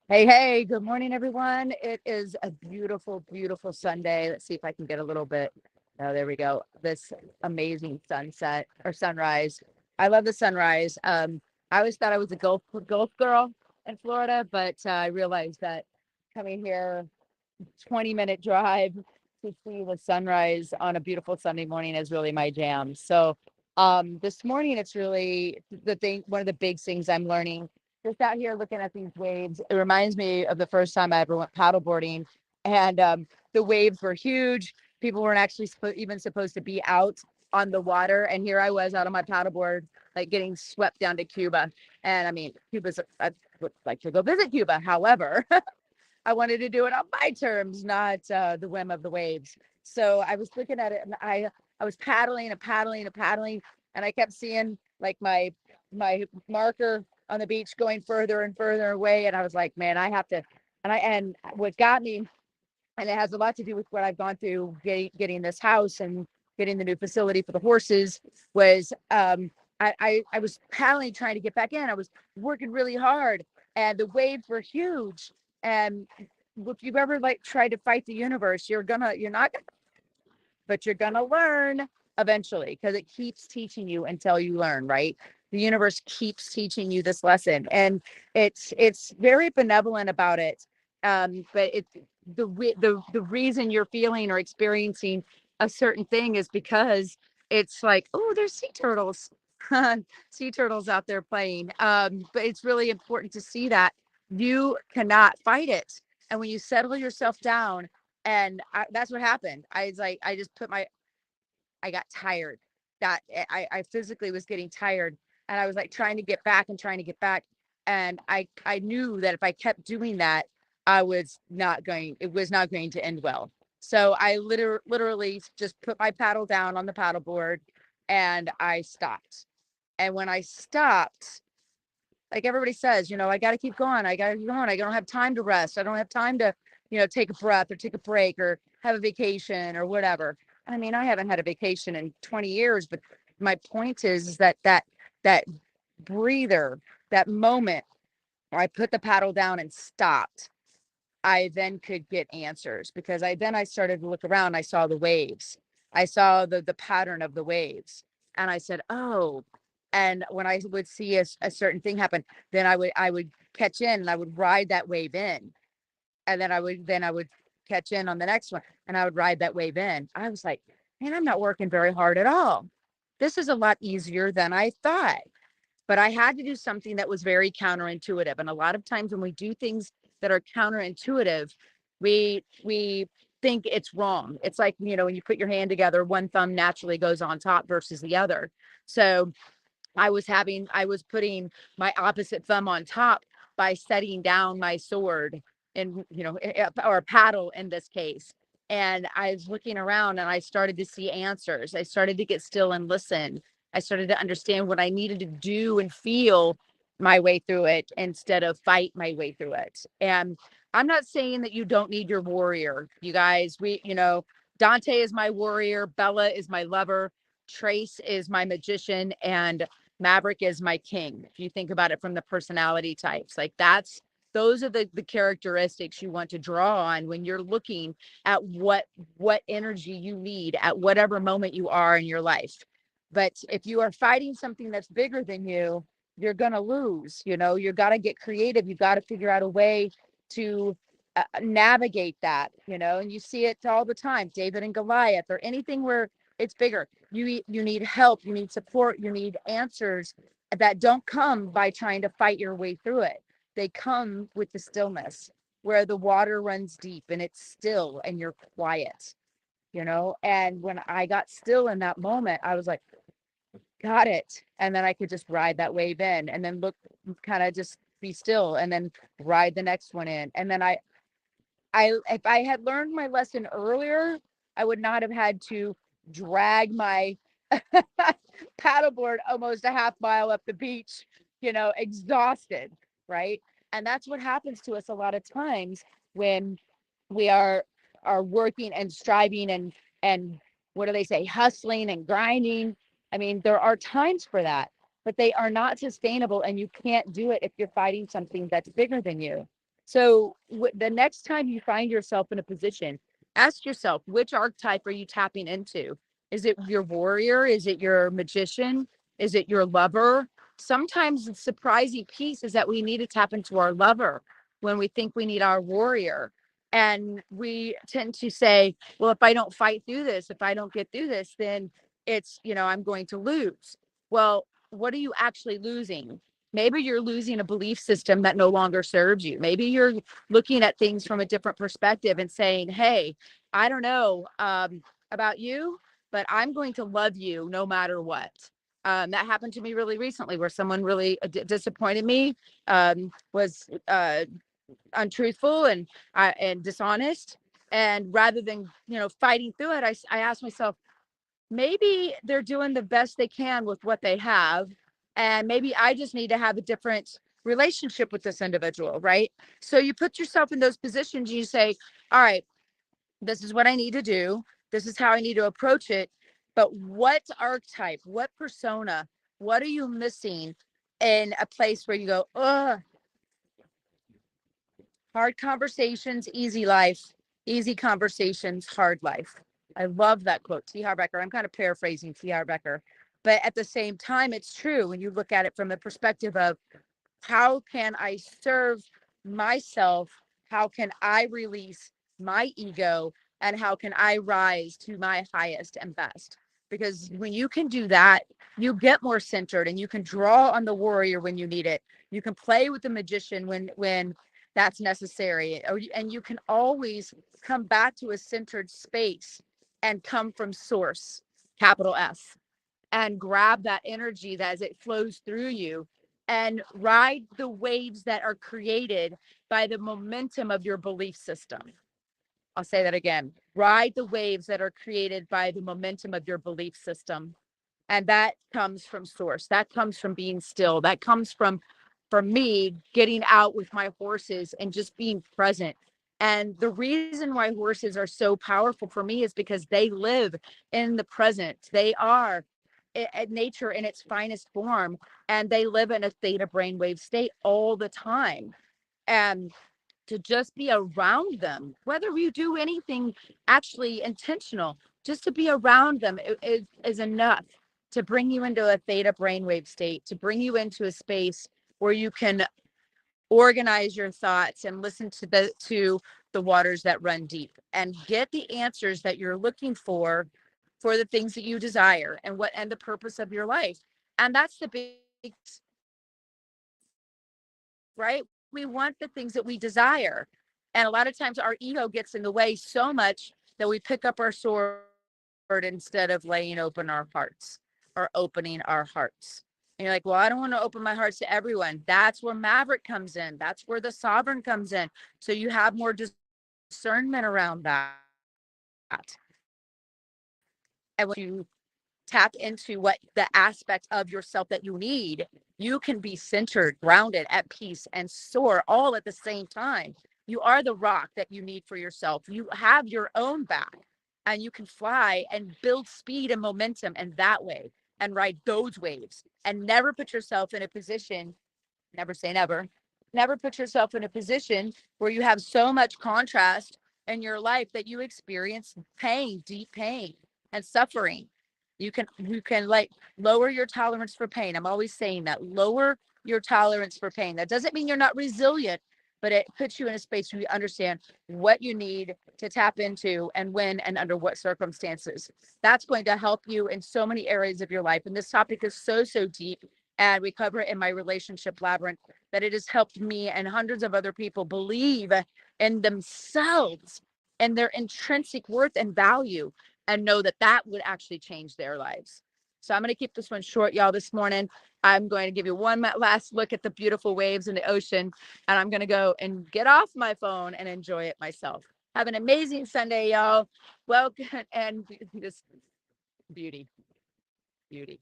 Hey, hey, good morning, everyone. It is a beautiful, beautiful Sunday. Let's see if I can get a little bit. Oh, there we go. This amazing sunset or sunrise. I love the sunrise. I always thought I was a Gulf girl in Florida, but I realized that coming here, 20-minute drive to see the sunrise on a beautiful Sunday morning is really my jam. So this morning it's really the thing, one of the big things I'm learning just out here looking at these waves. It reminds me of the first time I ever went paddleboarding, and the waves were huge. People weren't actually even supposed to be out on the water, and here I was out on my paddleboard, like getting swept down to Cuba. And I mean, I would like to go visit Cuba. However, I wanted to do it on my terms, not the whim of the waves. So I was looking at it, and I was paddling and paddling and paddling, and I kept seeing like my marker on the beach going further and further away, and I was like, man, I have to. And what got me, and it has a lot to do with what I've gone through getting this house and getting the new facility for the horses, was I was paddling trying to get back in. I was working really hard, and the waves were huge. And if you've ever like tried to fight the universe, you're not, but you're gonna learn eventually, because it keeps teaching you until you learn, right? The universe keeps teaching you this lesson, and it's very benevolent about it. But it's the reason you're feeling or experiencing a certain thing is because it's like, oh, there's sea turtles, sea turtles out there playing. But it's really important to see that you cannot fight it, and when you settle yourself down, and that's what happened. I was like, I just put my, I got tired. That I physically was getting tired, and I was like trying to get back and trying to get back, and I knew that if I kept doing that, I was not going. It was not going to end well. So I literally just put my paddle down on the paddleboard, and I stopped. And when I stopped, like everybody says, I got to keep going. I got to keep going. I don't have time to rest. I don't have time to, take a breath or take a break or have a vacation or whatever. I mean, I haven't had a vacation in 20 years, but my point is that breather, that moment where I put the paddle down and stopped, I then could get answers, because I started to look around. I saw the waves. I saw the pattern of the waves. And I said, "Oh." And when I would see a certain thing happen, then I would catch in, and I would ride that wave in. And then I would catch in on the next one, and I would ride that wave in. I was like, "Man, I'm not working very hard at all. This is a lot easier than I thought." But I had to do something that was very counterintuitive. And a lot of times when we do things that are counterintuitive, we think it's wrong. It's like, when you put your hand together, one thumb naturally goes on top versus the other. So I was putting my opposite thumb on top by setting down my sword, and or paddle in this case. And I was looking around, and I started to see answers. I started to get still and listen. I started to understand what I needed to do and feel my way through it instead of fight my way through it. And I'm not saying that you don't need your warrior. You guys, Dante is my warrior, Bella is my lover, Trace is my magician, and Maverick is my king. If you think about it from the personality types, like those are the characteristics you want to draw on when you're looking at what energy you need at whatever moment you are in your life. But if you are fighting something that's bigger than you, you're going to lose. You got to get creative. You got to figure out a way to navigate that, and you see it all the time, David and Goliath, or anything where it's bigger. You need help, you need support, you need answers that don't come by trying to fight your way through it. They come with the stillness, where the water runs deep and it's still and you're quiet, and when I got still in that moment, I was like, got it. And then I could just ride that wave in, and then look, kind of just be still, and then ride the next one in. And then if I had learned my lesson earlier, I would not have had to drag my paddleboard almost a half mile up the beach, exhausted, right? And that's what happens to us a lot of times when we are working and striving and what do they say, hustling and grinding. I mean, there are times for that, but they are not sustainable, and you can't do it if you're fighting something that's bigger than you. So the next time you find yourself in a position, ask yourself, which archetype are you tapping into? Is it your warrior? Is it your magician? Is it your lover? Sometimes the surprising piece is that we need to tap into our lover when we think we need our warrior. And we tend to say, well, if I don't fight through this, if I don't get through this, then it's, I'm going to lose. Well, what are you actually losing? Maybe you're losing a belief system that no longer serves you. Maybe you're looking at things from a different perspective and saying, hey, I don't know about you, but I'm going to love you no matter what. That happened to me really recently, where someone really disappointed me, was untruthful and dishonest. And rather than, fighting through it, I asked myself, maybe they're doing the best they can with what they have. And maybe I just need to have a different relationship with this individual, right? So you put yourself in those positions and you say, all right, this is what I need to do. This is how I need to approach it. But what archetype, what persona, what are you missing in a place where you go, oh, hard conversations, easy life, easy conversations, hard life. I love that quote, T. Harv Eker. I'm kind of paraphrasing T. Harv Eker, but at the same time, it's true when you look at it from the perspective of how can I serve myself? How can I release my ego? And how can I rise to my highest and best? Because when you can do that, you get more centered and you can draw on the warrior when you need it. You can play with the magician when that's necessary. And you can always come back to a centered space and come from source, capital S, and grab that energy that as it flows through you and ride the waves that are created by the momentum of your belief system. I'll say that again. Ride the waves that are created by the momentum of your belief system. And that comes from source. That comes from being still. That comes from me getting out with my horses and just being present. And the reason why horses are so powerful for me is because they live in the present. They are at nature in its finest form, and they live in a theta brainwave state all the time. And to just be around them, whether you do anything actually intentional, just to be around them is enough to bring you into a theta brainwave state, to bring you into a space where you can organize your thoughts and listen to the waters that run deep and get the answers that you're looking for the things that you desire and the purpose of your life. And that's the big, right? We want the things that we desire. And a lot of times our ego gets in the way so much that we pick up our sword instead of laying open our hearts or opening our hearts. And you're like, well, I don't want to open my hearts to everyone. That's where Maverick comes in. That's where the sovereign comes in. So you have more discernment around that. And when you tap into what the aspect of yourself that you need, you can be centered, grounded, at peace, and soar all at the same time. You are the rock that you need for yourself. You have your own back, and you can fly and build speed and momentum and that way and ride those waves and never put yourself in a position, never say never put yourself in a position where you have so much contrast in your life that you experience pain, deep pain and suffering. You can like lower your tolerance for pain. I'm always saying that, lower your tolerance for pain. That doesn't mean you're not resilient, but it puts you in a space where you understand what you need to tap into and when and under what circumstances. That's going to help you in so many areas of your life. And this topic is so deep, and we cover it in my relationship labyrinth, that it has helped me and hundreds of other people believe in themselves and their intrinsic worth and value, and know that that would actually change their lives. So I'm going to keep this one short, y'all, this morning. I'm going to give you one last look at the beautiful waves in the ocean, and I'm going to go and get off my phone and enjoy it myself. Have an amazing Sunday, y'all. Welcome, and just beauty, beauty.